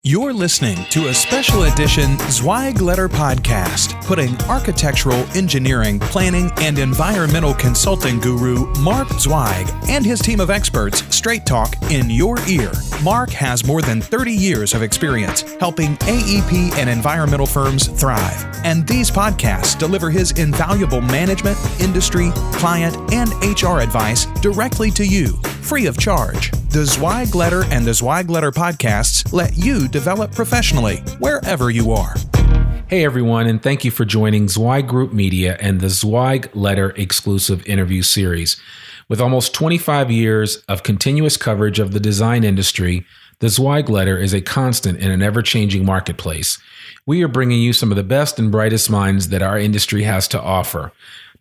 You're listening to a special edition Zweig Letter podcast, putting architectural, engineering, planning, and environmental consulting guru Mark Zweig and his team of experts straight talk in your ear. Mark has more than 30 years of experience helping AEP and environmental firms thrive, and these podcasts deliver his invaluable management, industry, client, and HR advice directly to you, free of charge. The Zweig Letter and the Zweig Letter podcasts let you develop professionally wherever you are. Hey everyone, and thank you for joining Zweig Group Media and the Zweig Letter exclusive interview series. With almost 25 years of continuous coverage of the design industry, the Zweig Letter is a constant in an ever-changing marketplace. We are bringing you some of the best and brightest minds that our industry has to offer.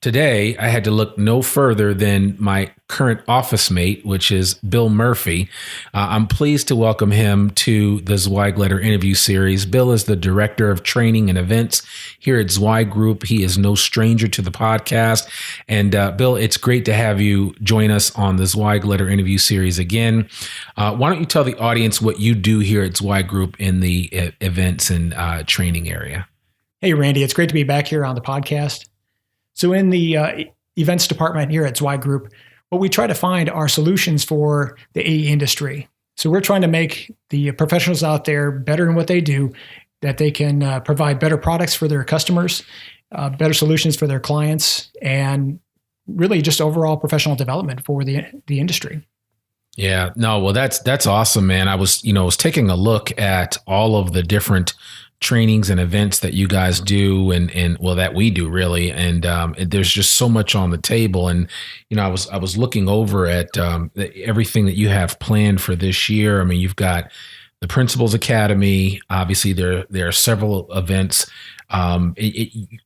Today, I had to look no further than my current office mate, which is Bill Murphey. I'm pleased to welcome him to the Zweig Letter interview series. Bill is the Director of Training and Events here at Zweig Group. He is no stranger to the podcast. And Bill, it's great to have you join us on the Zweig Letter interview series again. Why don't you tell the audience what you do here at Zweig Group in the events and training area? Hey, Randy, it's great to be back here on the podcast. So in the events department here at Zweig Group, what we try to find are solutions for the AE industry. So we're trying to make the professionals out there better in what they do, that they can provide better products for their customers, better solutions for their clients, and really just overall professional development for the industry. Yeah, no, well, that's awesome, man. I was taking a look at all of the different trainings and events that you guys do and that we do really. And there's just so much on the table. And, I was looking over at everything that you have planned for this year. I mean, you've got the Principals Academy. Obviously there are several events. Why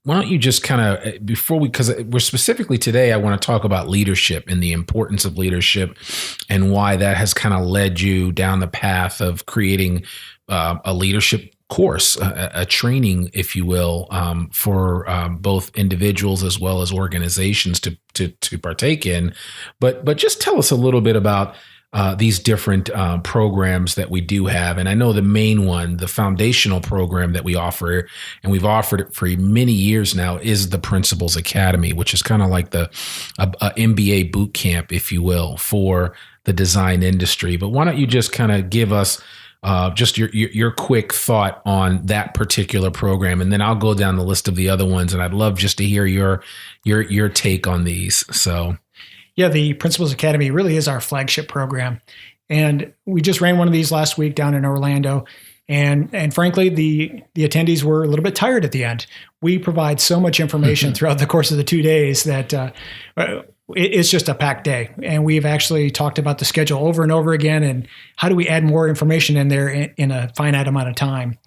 don't you just kind of, because we're specifically today, I want to talk about leadership and the importance of leadership and why that has kind of led you down the path of creating a leadership course, a training, if you will, for both individuals as well as organizations to partake in. But just tell us a little bit about these different programs that we do have. And I know the main one, the foundational program that we offer, and we've offered it for many years now, is the Principals Academy, which is kind of like the MBA boot camp, if you will, for the design industry. But why don't you just kind of give us just your quick thought on that particular program, and then I'll go down the list of the other ones, and I'd love just to hear your take on these. So, yeah, the Principals Academy really is our flagship program, and we just ran one of these last week down in Orlando, and frankly, the attendees were a little bit tired at the end. We provide so much information throughout the course of the 2 days that it's just a packed day. And we've actually talked about the schedule over and over again, and how do we add more information in there in a finite amount of time.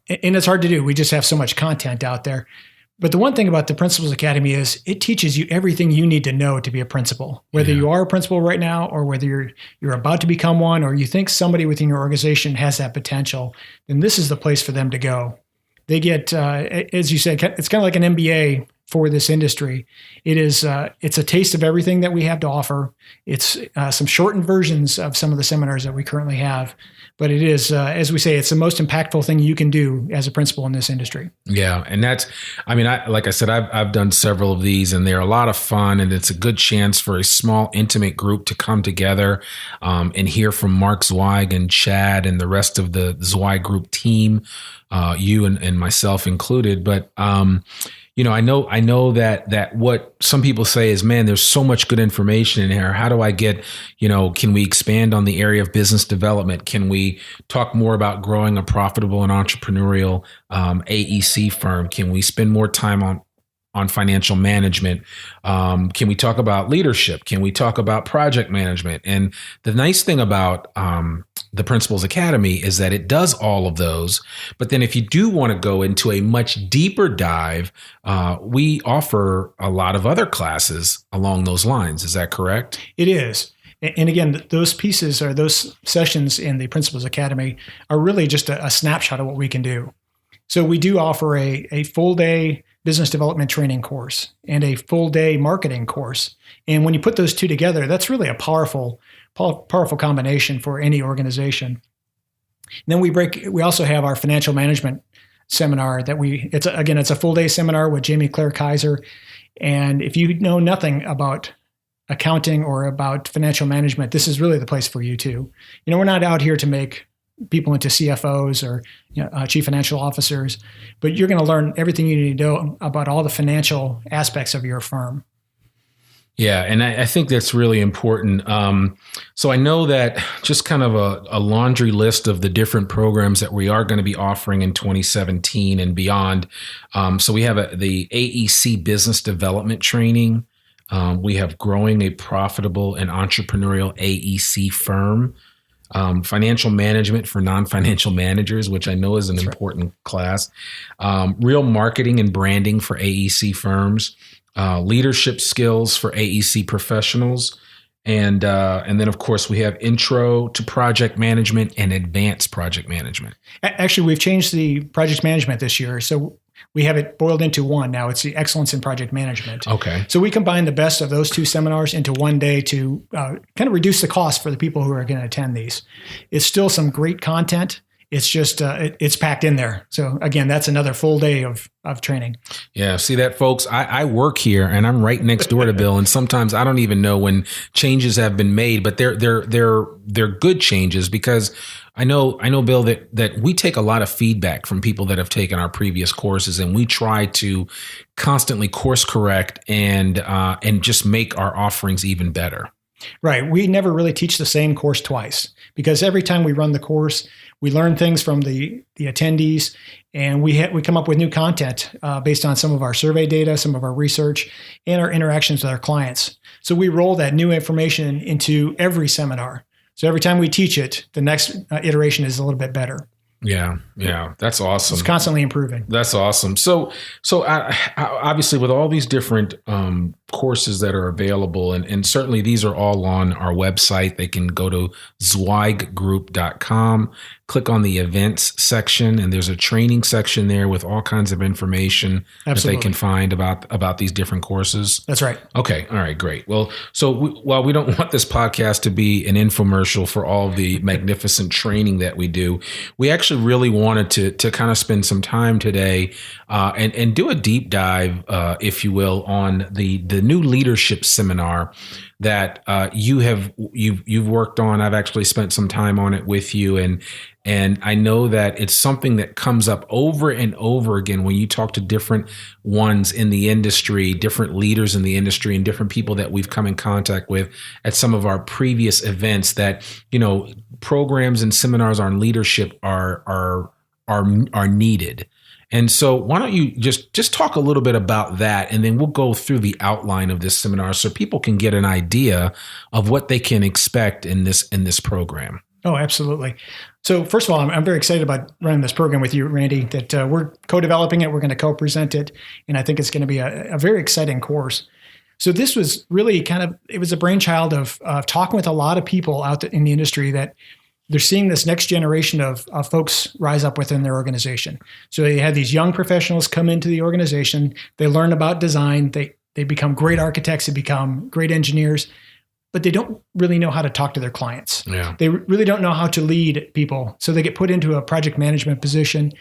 And it's hard to do. We just have so much content out there. But the one thing about the Principals Academy is it teaches you everything you need to know to be a principal, whether you are a principal right now or whether you're about to become one, or you think somebody within your organization has that potential, then this is the place for them to go. They get, as you said, it's kind of like an MBA for this industry. It's a taste of everything that we have to offer. It's some shortened versions of some of the seminars that we currently have. But it is, as we say, it's the most impactful thing you can do as a principal in this industry. Yeah. And like I said, I've done several of these, and they're a lot of fun, and it's a good chance for a small, intimate group to come together and hear from Mark Zweig and Chad and the rest of the Zweig Group team, you and myself included. But, I know that what some people say is, man, there's so much good information in here. How do I get, can we expand on the area of business development? Can we talk more about growing a profitable and entrepreneurial AEC firm? Can we spend more time on financial management? Can we talk about leadership? Can we talk about project management? And the nice thing about the Principals Academy is that it does all of those. But then if you do want to go into a much deeper dive, we offer a lot of other classes along those lines. Is that correct? It is. And again, those pieces or those sessions in the Principals Academy are really just a snapshot of what we can do. So we do offer a full day business development training course and a full day marketing course. And when you put those two together, that's really a powerful combination for any organization. And then we also have our financial management seminar it's a full day seminar with Jamie Claire Kaiser. And if you know nothing about accounting or about financial management, this is really the place for you too. We're not out here to make people into CFOs or chief financial officers, but you're going to learn everything you need to know about all the financial aspects of your firm. Yeah, and I think that's really important. So I know that just kind of a laundry list of the different programs that we are going to be offering in 2017 and beyond. So we have the AEC Business Development Training. We have Growing a Profitable and Entrepreneurial AEC Firm. Financial Management for Non-Financial Managers, which I know is an important class. Real Marketing and Branding for AEC Firms. Leadership Skills for AEC Professionals. And then, of course, we have Intro to Project Management and Advanced Project Management. Actually, we've changed the project management this year. So we have it boiled into one now. It's the Excellence in Project Management. Okay. So we combine the best of those two seminars into one day to kind of reduce the cost for the people who are going to attend these. It's still some great content. It's just, it's packed in there. So again, that's another full day of training. Yeah. See that, folks? I work here and I'm right next door to Bill. And sometimes I don't even know when changes have been made, but they're good changes, because I know, Bill, that we take a lot of feedback from people that have taken our previous courses, and we try to constantly course correct and just make our offerings even better. Right. We never really teach the same course twice, because every time we run the course, we learn things from the attendees, and we come up with new content based on some of our survey data, some of our research, and our interactions with our clients. So we roll that new information into every seminar. So every time we teach it, the next iteration is a little bit better. Yeah, that's awesome. It's constantly improving. That's awesome. So obviously, with all these different courses that are available, and certainly these are all on our website. They can go to zweiggroup.com, click on the events section, and there's a training section there with all kinds of information that they can find about these different courses. That's right. Okay. All right, great. Well, so while we don't want this podcast to be an infomercial for all the magnificent training that we do, we actually really wanted to kind of spend some time today and do a deep dive, if you will, on the new leadership seminar that you've worked on. I've actually spent some time on it with you, and I know that it's something that comes up over and over again when you talk to different ones in the industry, different leaders in the industry, and different people that we've come in contact with at some of our previous events, that, programs and seminars on leadership are needed. And so why don't you just talk a little bit about that, and then we'll go through the outline of this seminar so people can get an idea of what they can expect in this program. Oh, absolutely. So first of all, I'm very excited about running this program with you, Randy, that we're co-developing it. We're going to co-present it. And I think it's going to be a very exciting course. So this was really it was a brainchild of talking with a lot of people out in the industry that they're seeing this next generation of folks rise up within their organization. So they had these young professionals come into the organization. They learn about design. They become great architects. They become great engineers, but they don't really know how to talk to their clients. Yeah. They really don't know how to lead people. So they get put into a project management position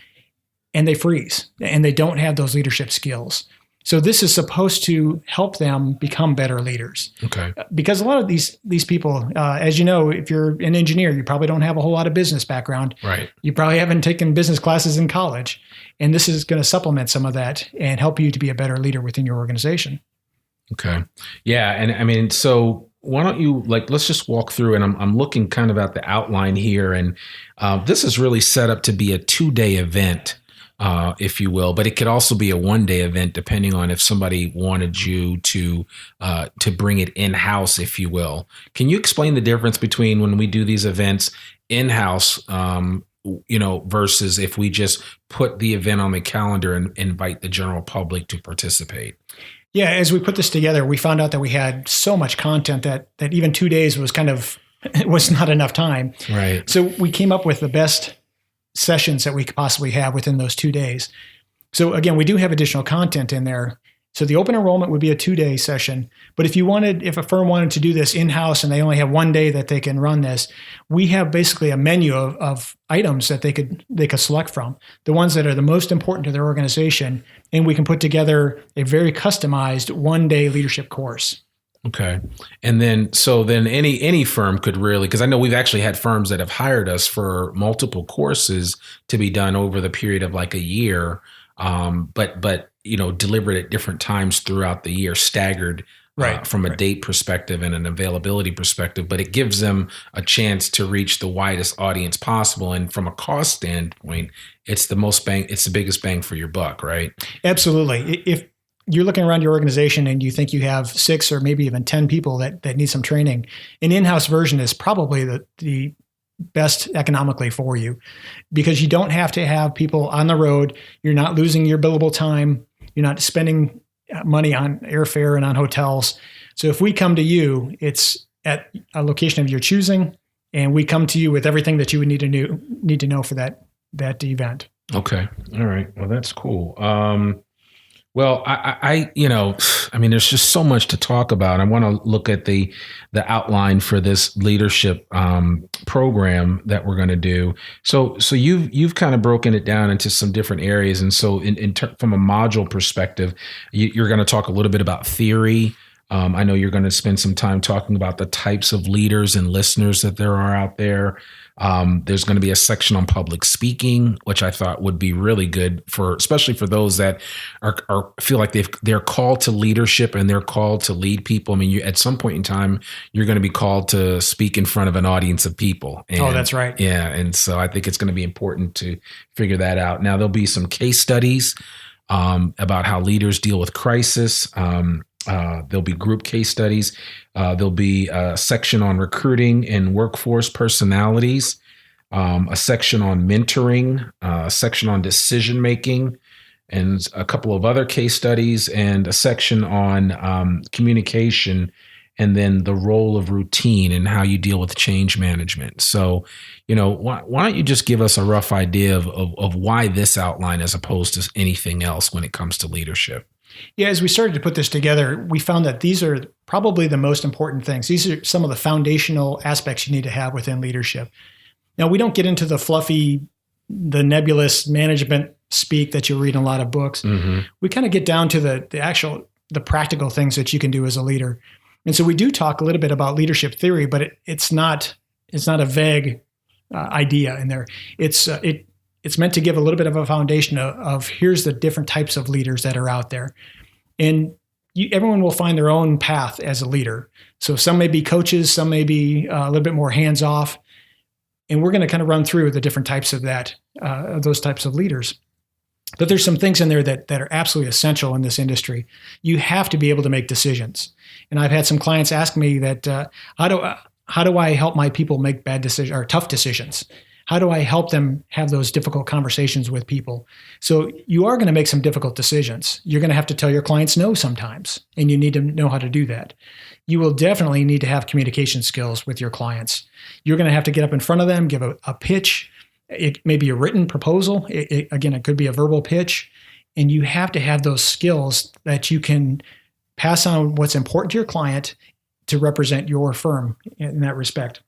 and they freeze, and they don't have those leadership skills. So this is supposed to help them become better leaders. Okay. Because a lot of these people, as you know, if you're an engineer, you probably don't have a whole lot of business background. Right. You probably haven't taken business classes in college. And this is going to supplement some of that and help you to be a better leader within your organization. Okay. Yeah. And I mean, so why don't you let's just walk through, and I'm looking kind of at the outline here. And this is really set up to be a 2-day event, if you will, but it could also be a 1-day event depending on if somebody wanted you to bring it in-house, if you will. Can you explain the difference between when we do these events in-house, versus if we just put the event on the calendar and invite the general public to participate? Yeah, as we put this together, we found out that we had so much content that even 2 days was was not enough time. Right. So we came up with the best sessions that we could possibly have within those 2 days. So again, we do have additional content in there, So the open enrollment would be a 2-day session. But if a firm wanted to do this in-house and they only have 1 day that they can run this, we have basically a menu of items that they could select from, the ones that are the most important to their organization, and we can put together a very customized 1-day leadership course. Okay. And then any firm could really, because I know we've actually had firms that have hired us for multiple courses to be done over the period of like a year, but delivered at different times throughout the year, staggered from a date perspective and an availability perspective. But it gives them a chance to reach the widest audience possible. And from a cost standpoint, it's the biggest bang for your buck, right? Absolutely. If you're looking around your organization and you think you have 6 or maybe even 10 people that need some training, an in-house version is probably the best economically for you, because you don't have to have people on the road. You're not losing your billable time. You're not spending money on airfare and on hotels. So if we come to you, it's at a location of your choosing, and we come to you with everything that you would need to know for that event. Okay. All right. Well, that's cool. Well, I there's just so much to talk about. I want to look at the outline for this leadership program that we're going to do. So you've kind of broken it down into some different areas, and so from a module perspective, you're going to talk a little bit about theory. I know you're going to spend some time talking about the types of leaders and listeners that there are out there. There's going to be a section on public speaking, which I thought would be really good especially for those that feel like they're called to leadership and they're called to lead people. I mean, at some point in time, you're going to be called to speak in front of an audience of people. And, that's right. Yeah. And so I think it's going to be important to figure that out. Now, there'll be some case studies about how leaders deal with crisis. There'll be group case studies. There'll be a section on recruiting and workforce personalities, a section on mentoring, a section on decision making, and a couple of other case studies, and a section on communication, and then the role of routine and how you deal with change management. So, why don't you just give us a rough idea of why this outline as opposed to anything else when it comes to leadership? Yeah, as we started to put this together, we found that these are probably the most important things. These are some of the foundational aspects you need to have within leadership. Now, we don't get into the nebulous management speak that you'll read in a lot of books. Mm-hmm. We kind of get down to the practical things that you can do as a leader. And so we do talk a little bit about leadership theory, but it's not a vague idea in there. It's meant to give a little bit of a foundation of here's the different types of leaders that are out there. And everyone will find their own path as a leader. So some may be coaches, some may be a little bit more hands-off. And we're going to kind of run through the different types of those types of leaders. But there's some things in there that are absolutely essential in this industry. You have to be able to make decisions. And I've had some clients ask me that, how do I help my people make bad decisions or tough decisions? How do I help them have those difficult conversations with people? So you are going to make some difficult decisions. You're going to have to tell your clients no sometimes, and you need to know how to do that. You will definitely need to have communication skills with your clients. You're going to have to get up in front of them, give a pitch. It may be a written proposal. Again, it could be a verbal pitch. And you have to have those skills that you can pass on what's important to your client to represent your firm in that respect.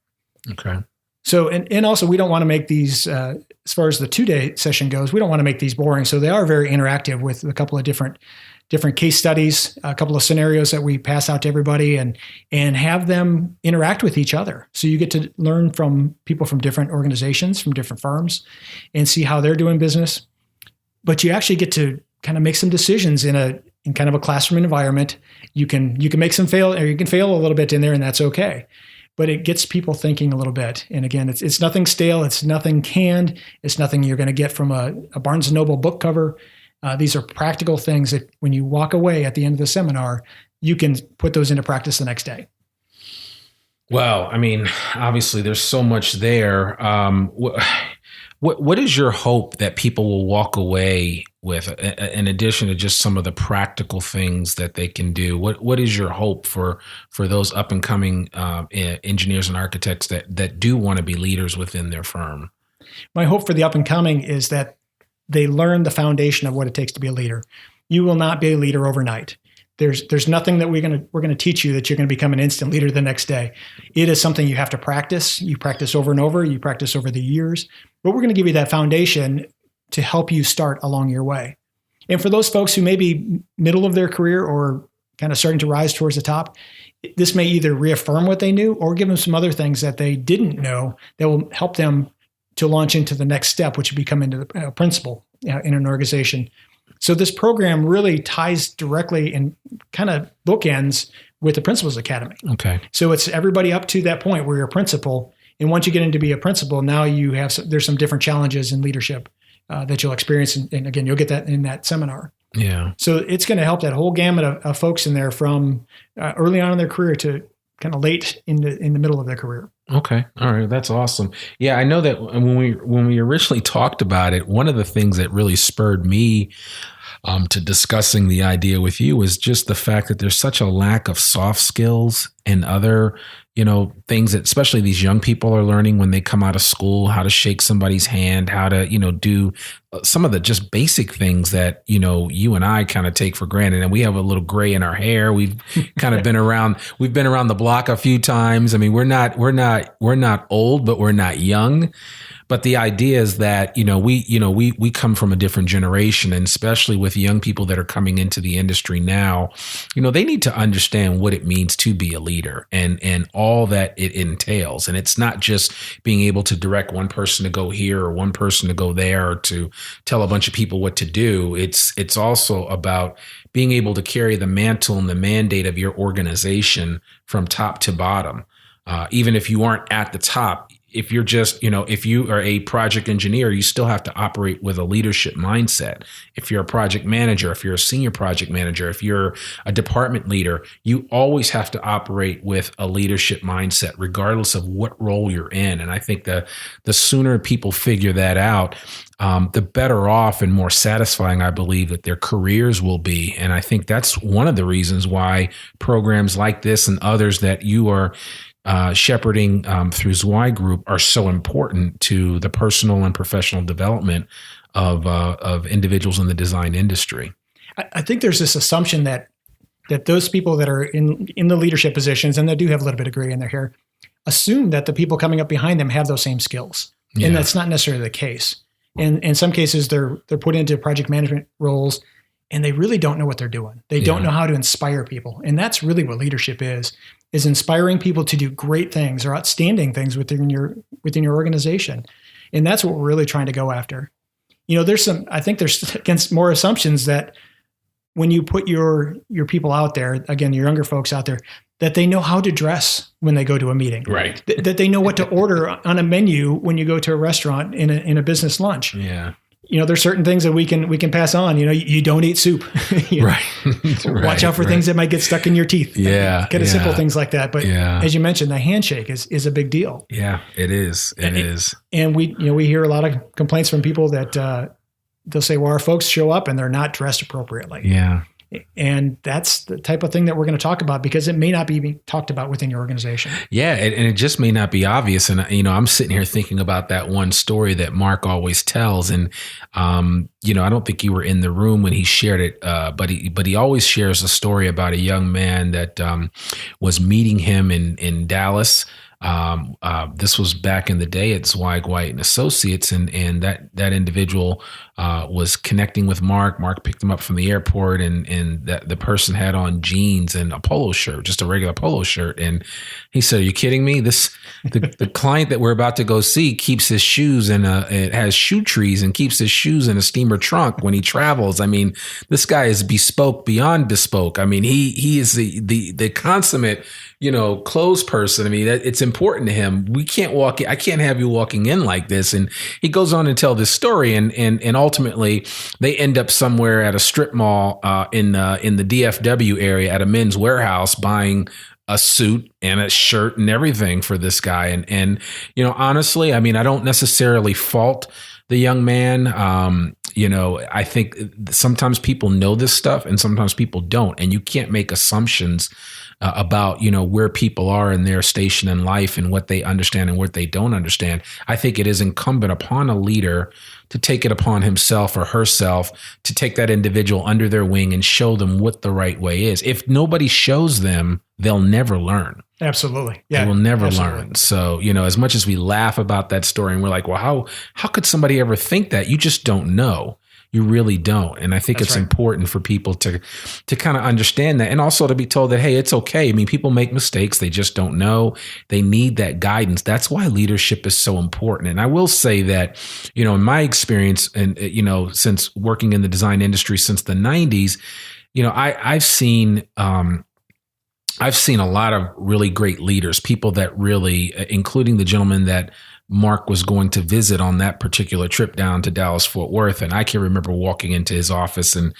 Okay. So, and also we don't want to make these, as far as the 2-day session goes, we don't want to make these boring. So they are very interactive with a couple of different case studies, a couple of scenarios that we pass out to everybody and have them interact with each other. So you get to learn from people from different organizations, from different firms, and see how they're doing business. But you actually get to kind of make some decisions in kind of a classroom environment. You can make some fail, or you can fail a little bit in there, and that's okay. But it gets people thinking a little bit. And again, it's nothing stale. It's nothing canned. It's nothing you're going to get from a Barnes & Noble book cover. These are practical things that when you walk away at the end of the seminar, you can put those into practice the next day. Well, I mean, obviously there's so much there. What is your hope that people will walk away with, in addition to just some of the practical things that they can do? What is your hope for those up and coming engineers and architects that do want to be leaders within their firm? My hope for the up and coming is that they learn the foundation of what it takes to be a leader. you will not be a leader overnight. There's nothing that we're going to teach you that you're going to become an instant leader the next day. It is something you have to practice. You practice over and over. You practice over the years. But we're going to give you that foundation to help you start along your way. And for those folks who may be middle of their career or kind of starting to rise towards the top, this may either reaffirm what they knew or give them some other things that they didn't know that will help them to launch into the next step, which would become into the principal in an organization. So this program really ties directly and kind of bookends with the Principals Academy. Okay. So it's everybody up to that point where you're a principal. And once you get into be a principal, now there's some different challenges in leadership that you'll experience. And again, you'll get that in that seminar. Yeah. So it's going to help that whole gamut of folks in there from early on in their career to kind of late in the middle of their career. Okay. All right. That's awesome. Yeah. I know that when we originally talked about it, one of the things that really spurred me to discussing the idea with you was just the fact that there's such a lack of soft skills and other, things that especially these young people are learning when they come out of school, how to shake somebody's hand, how to, do some of the just basic things that, you and I kind of take for granted. And we have a little gray in our hair. We've kind of been around the block a few times. I mean, we're not old, but we're not young. But the idea is that, we come from a different generation, and especially with young people that are coming into the industry now, they need to understand what it means to be a leader and all that it entails. And it's not just being able to direct one person to go here or one person to go there or to tell a bunch of people what to do. It's also about being able to carry the mantle and the mandate of your organization from top to bottom. Even if you aren't at the top, if you're just, if you are a project engineer, you still have to operate with a leadership mindset. If you're a project manager, if you're a senior project manager, if you're a department leader, you always have to operate with a leadership mindset, regardless of what role you're in. And I think the sooner people figure that out, the better off and more satisfying I believe that their careers will be. And I think that's one of the reasons why programs like this and others that you are shepherding through Zweig Group are so important to the personal and professional development of individuals in the design industry. I think there's this assumption that those people that are in the leadership positions, and they do have a little bit of gray in their hair, assume that the people coming up behind them have those same skills. Yeah. And that's not necessarily the case. And in some cases, they're put into project management roles, and they really don't know what they're doing. They don't know how to inspire people. And that's really what leadership is inspiring people to do great things or outstanding things within your organization. And that's what we're really trying to go after. I think there's against more assumptions that when you put your people out there, again, your younger folks out there, that they know how to dress when they go to a meeting. Right. That they know what to order on a menu when you go to a restaurant in a business lunch. Yeah. There's certain things that we can pass on. You don't eat soup. Right. Watch out for things that might get stuck in your teeth. Yeah. Kind of simple things like that. But as you mentioned, the handshake is a big deal. Yeah, it is. It is. And we hear a lot of complaints from people that they'll say, well, our folks show up and they're not dressed appropriately. Yeah. And that's the type of thing that we're going to talk about because it may not be talked about within your organization. Yeah. And it just may not be obvious. And, I'm sitting here thinking about that one story that Mark always tells. And, I don't think you were in the room when he shared it, but he always shares a story about a young man that was meeting him in Dallas. This was back in the day at Zweig, White and Associates, and that individual was connecting with Mark. Mark picked him up from the airport, and that the person had on jeans and a polo shirt, just a regular polo shirt. And he said, "Are you kidding me? The client that we're about to go see keeps his shoes it has shoe trees and keeps his shoes in a steamer trunk when he travels. I mean, this guy is bespoke beyond bespoke. I mean, he is the consummate." Clothes person. I mean, it's important to him. I can't have you walking in like this. And he goes on to tell this story. And ultimately they end up somewhere at a strip mall, in the DFW area at a Men's Warehouse buying a suit and a shirt and everything for this guy. And honestly, I mean, I don't necessarily fault the young man. I think sometimes people know this stuff and sometimes people don't, and you can't make assumptions about, where people are in their station in life and what they understand and what they don't understand. I think it is incumbent upon a leader to take it upon himself or herself to take that individual under their wing and show them what the right way is. If nobody shows them, they'll never learn. Absolutely. Yeah. They will never learn. So, as much as we laugh about that story and we're like, well, how could somebody ever think that? You just don't know. You really don't. And I think it's important for people to kind of understand that, and also to be told that, hey, it's okay. I mean, people make mistakes. They just don't know. They need that guidance. That's why leadership is so important. And I will say that, in my experience and, since working in the design industry since the 90s, I've seen a lot of really great leaders, people that really, including the gentleman that Mark was going to visit on that particular trip down to Dallas-Fort Worth. And I can remember walking into his office and,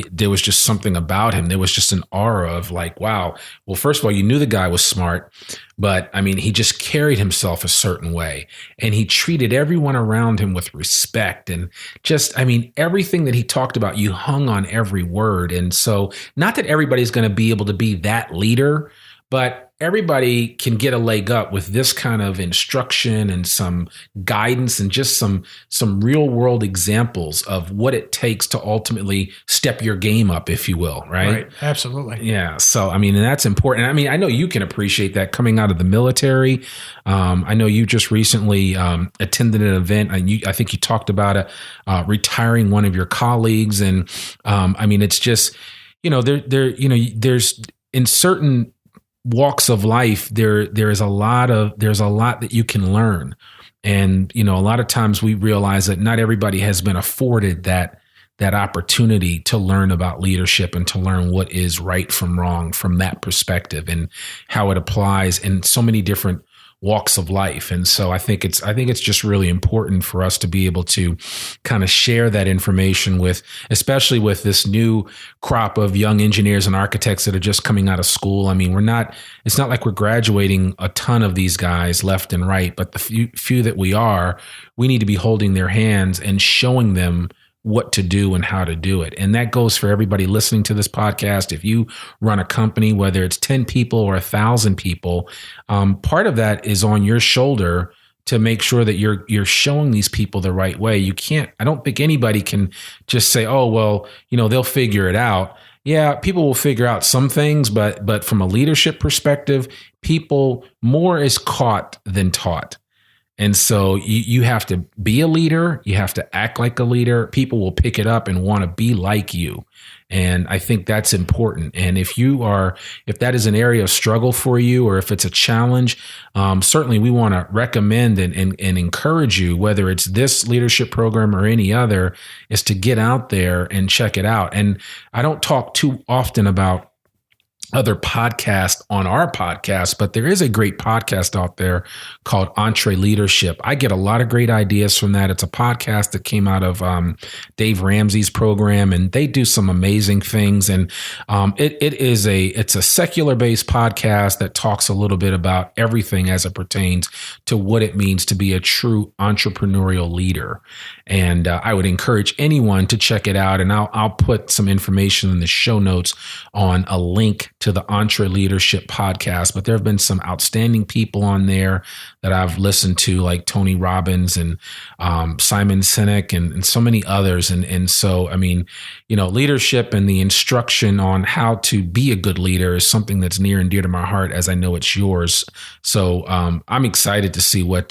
there was just something about him. There was just an aura of like, wow. Well, first of all, you knew the guy was smart, but I mean, he just carried himself a certain way and he treated everyone around him with respect and just, I mean, everything that he talked about, you hung on every word. And so not that everybody's going to be able to be that leader, but everybody can get a leg up with this kind of instruction and some guidance and just some real world examples of what it takes to ultimately step your game up, if you will. Right. Absolutely. Yeah. So, I mean, and that's important. I mean, I know you can appreciate that coming out of the military. I know you just recently attended an event and I think you talked about retiring one of your colleagues. And I mean, it's just, there's in certain walks of life, there's a lot that you can learn. And, a lot of times we realize that not everybody has been afforded that opportunity to learn about leadership and to learn what is right from wrong from that perspective and how it applies in so many different walks of life. And so I think it's just really important for us to be able to kind of share that information especially with this new crop of young engineers and architects that are just coming out of school. I mean, it's not like we're graduating a ton of these guys left and right, but the few that we need to be holding their hands and showing them what to do and how to do it. And that goes for everybody listening to this podcast. If you run a company, whether it's 10 people or 1,000 people, part of that is on your shoulder to make sure that you're showing these people the right way. I don't think anybody can just say, oh, well, they'll figure it out. Yeah, people will figure out some things, but from a leadership perspective, more is caught than taught. And so you have to be a leader. You have to act like a leader. People will pick it up and want to be like you. And I think that's important. And if that is an area of struggle for you, or if it's a challenge, certainly we want to recommend and encourage you, whether it's this leadership program or any other, is to get out there and check it out. And I don't talk too often about other podcasts on our podcast, but there is a great podcast out there called EntreLeadership. I get a lot of great ideas from that. It's a podcast that came out of Dave Ramsey's program, and they do some amazing things. And it's a secular based podcast that talks a little bit about everything as it pertains to what it means to be a true entrepreneurial leader. And I would encourage anyone to check it out. And I'll put some information in the show notes on a link to the EntreLeadership podcast. But there have been some outstanding people on there that I've listened to, like Tony Robbins and Simon Sinek and so many others. And so, I mean, leadership and the instruction on how to be a good leader is something that's near and dear to my heart, as I know it's yours. So I'm excited to see what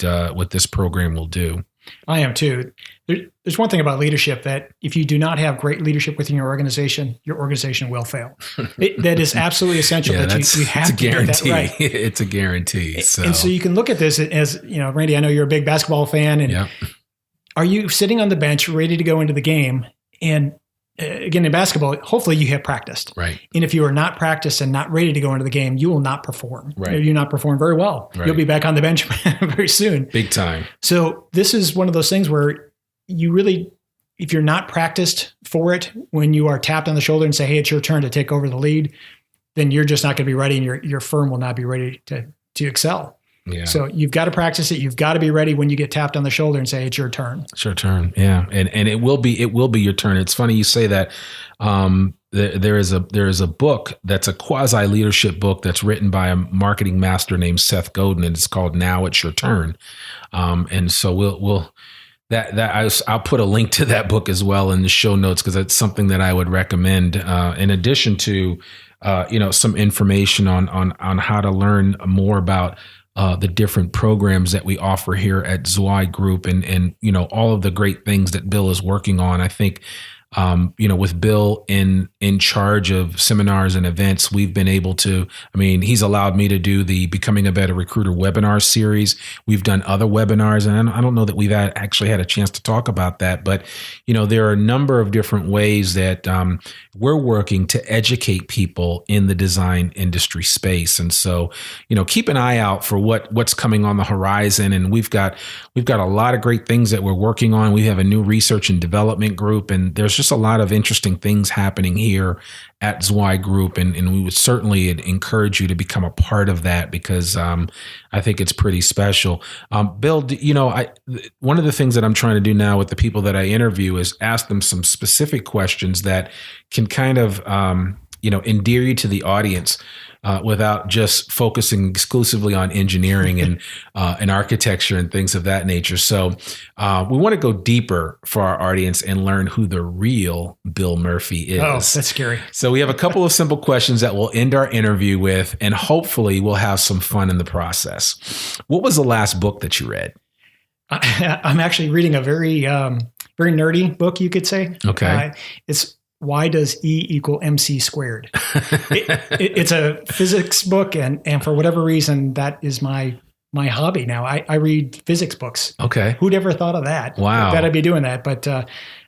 this program will do. I am too. There's one thing about leadership, that if you do not have great leadership within your organization will fail. That is absolutely essential. Yeah, that you have to get that right. It's a guarantee. So. And so you can look at this as, Randy, I know you're a big basketball fan, and Are you sitting on the bench ready to go into the game? And again, in basketball, hopefully you have practiced. Right. And if you are not practiced and not ready to go into the game, you will not perform. Right. You'll not perform very well. Right. You'll be back on the bench very soon. Big time. So this is one of those things where you really, if you're not practiced for it, when you are tapped on the shoulder and say, hey, it's your turn to take over the lead, then you're just not going to be ready, and your firm will not be ready to excel. Yeah. So you've got to practice it. You've got to be ready when you get tapped on the shoulder and say, it's your turn. It's your turn. Yeah. And it will be your turn. It's funny you say that. There is a book that's a quasi leadership book that's written by a marketing master named Seth Godin, and it's called Now It's Your Turn. And so I'll put a link to that book as well in the show notes, because it's something that I would recommend. In addition to, some information on how to learn more about the different programs that we offer here at Zweig Group, and all of the great things that Bill is working on. I think, with Bill in charge of seminars and events, we've been able to, he's allowed me to do the Becoming a Better Recruiter webinar series. We've done other webinars, and I don't know that we've actually had a chance to talk about that, but, there are a number of different ways that we're working to educate people in the design industry space. And so, keep an eye out for what's coming on the horizon. And we've got a lot of great things that we're working on. We have a new research and development group, and there's just a lot of interesting things happening here at Zweig Group, and we would certainly encourage you to become a part of that, because I think it's pretty special. Bill, one of the things that I'm trying to do now with the people that I interview is ask them some specific questions that can kind of endear you to the audience, without just focusing exclusively on engineering and architecture and things of that nature. So we want to go deeper for our audience and learn who the real Bill Murphey is. Oh, that's scary. So we have a couple of simple questions that we'll end our interview with, and hopefully we'll have some fun in the process. What was the last book that you read? I'm actually reading a very, very nerdy book, you could say. Okay. It's Why Does E equal MC Squared? It's a physics book, and for whatever reason, that is my hobby now. I read physics books. Okay. Who'd ever thought of that? Wow. That I'd be doing that. But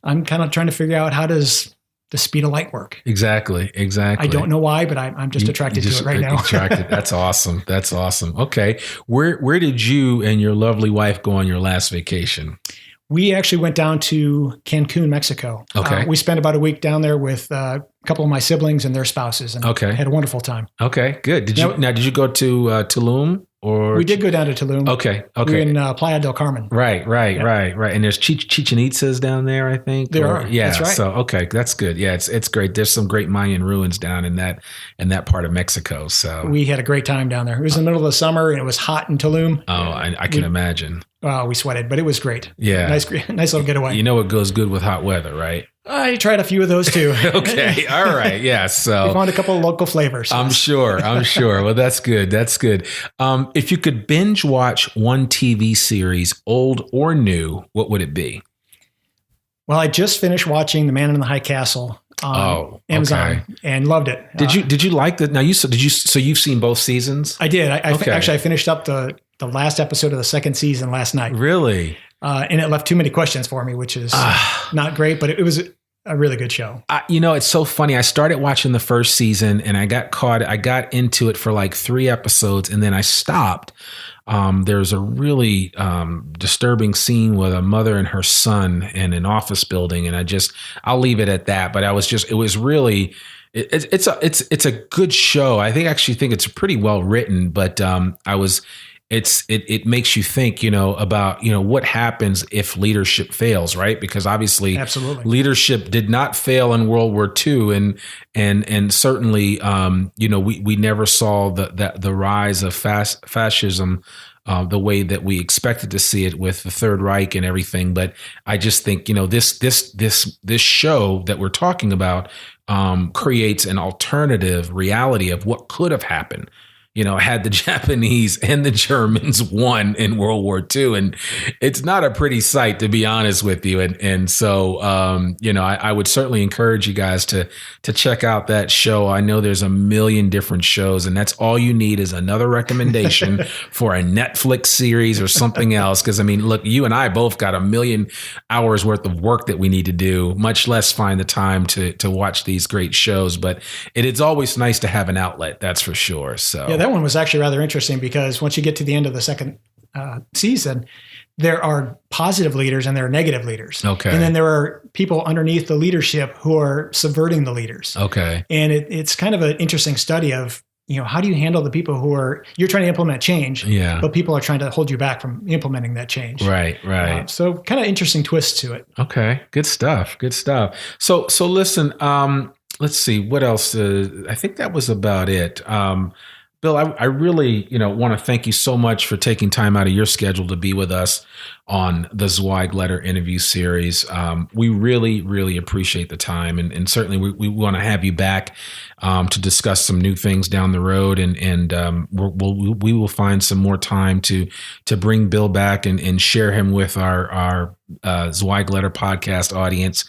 I'm kind of trying to figure out, how does the speed of light work? Exactly. I don't know why, but I'm just attracted to it right now. That's awesome. That's awesome. Okay. Where did you and your lovely wife go on your last vacation? We actually went down to Cancun, Mexico. Okay. We spent about a week down there with a couple of my siblings and their spouses, and had a wonderful time. Okay, good. Did you go to Tulum? Or we did go down to Tulum. Okay. We were in Playa del Carmen. Right. And there's Chichen Itzas down there, I think. There are. Yeah. That's right. So that's good. Yeah, it's great. There's some great Mayan ruins down in that part of Mexico. So we had a great time down there. It was in the middle of the summer, and it was hot in Tulum. Oh, I can imagine. We sweated, but it was great. Yeah. Nice little getaway. You know, it goes good with hot weather, right? I tried a few of those too. Okay. All right. Yeah. So we found a couple of local flavors. I'm sure. Well, that's good. If you could binge watch one TV series, old or new, what would it be? Well, I just finished watching The Man in the High Castle on Amazon and loved it. Did you like that? Now so you've seen both seasons? I did. I finished up the last episode of the second season last night. Really? And it left too many questions for me, which is not great, but it was a really good show. It's so funny. I started watching the first season, and I got into it for like 3 episodes, and then I stopped. There's a really disturbing scene with a mother and her son in an office building, and I'll leave it at that. But it was really, it's a good show. I actually think it's pretty well written, but it makes you think, about, what happens if leadership fails, right? Because obviously, absolutely, leadership did not fail in World War II, and certainly, we never saw the rise of fascism the way that we expected to see it with the Third Reich and everything. But I just think, this show that we're talking about creates an alternative reality of what could have happened, had the Japanese and the Germans won in World War II. And it's not a pretty sight, to be honest with you. And so, I would certainly encourage you guys to check out that show. I know there's a million different shows, and that's all you need is another recommendation for a Netflix series or something else. Because, look, you and I both got a million hours worth of work that we need to do, much less find the time to watch these great shows. But it is always nice to have an outlet, that's for sure. So yeah, that one was actually rather interesting, because once you get to the end of the second season, there are positive leaders and there are negative leaders. Okay. And then there are people underneath the leadership who are subverting the leaders. Okay. And it's kind of an interesting study of, how do you handle the people you're trying to implement change, Yeah. but people are trying to hold you back from implementing that change. Right. So kind of interesting twists to it. Okay. Good stuff. So listen, let's see what else. I think that was about it. Bill, I really, want to thank you so much for taking time out of your schedule to be with us on the Zweig Letter interview series. We really, really appreciate the time, and certainly we want to have you back to discuss some new things down the road, and we will find some more time to bring Bill back and share him with our Zweig Letter podcast audience.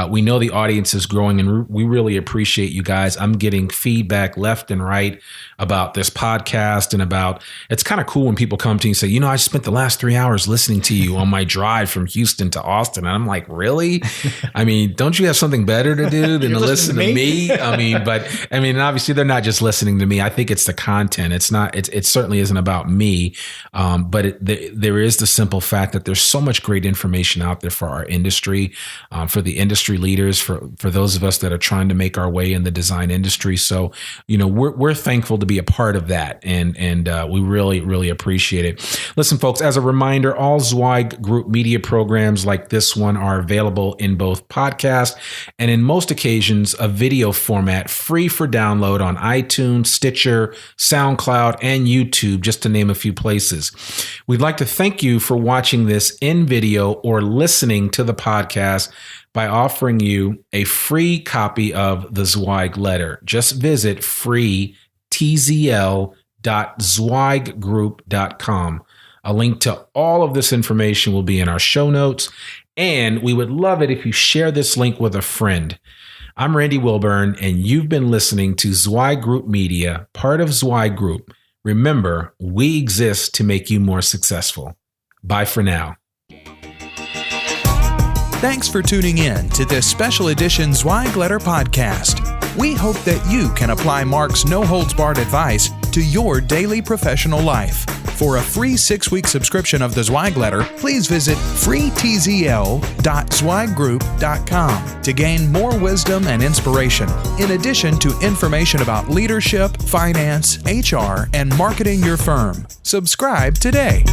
We know the audience is growing, and we really appreciate you guys. I'm getting feedback left and right about this podcast, and it's kind of cool when people come to you and say, I spent the last 3 hours listening to you on my drive from Houston to Austin. And I'm like, really? Don't you have something better to do than to listen to me? Obviously they're not just listening to me. I think it's the content. It certainly isn't about me. But there is the simple fact that there's so much great information out there for our industry, for the industry leaders, for those of us that are trying to make our way in the design industry. So, we're thankful to be a part of that. And we really, really appreciate it. Listen, folks, as a reminder, all Zweig Group media programs like this one are available in both podcast and in most occasions a video format, free for download on iTunes, Stitcher, SoundCloud, and YouTube, just to name a few places. We'd like to thank you for watching this in video or listening to the podcast by offering you a free copy of the Zweig Letter. Just visit freetzl.zweiggroup.com. A link to all of this information will be in our show notes, and we would love it if you share this link with a friend. I'm Randy Wilburn, and you've been listening to Zweig Group Media, part of Zweig Group. Remember, we exist to make you more successful. Bye for now. Thanks for tuning in to this special edition Zweig Letter podcast. We hope that you can apply Mark's no-holds-barred advice to your daily professional life. For a free 6-week subscription of the Zweig Letter, please visit freetzl.zweiggroup.com to gain more wisdom and inspiration, in addition to information about leadership, finance, HR, and marketing your firm. Subscribe today.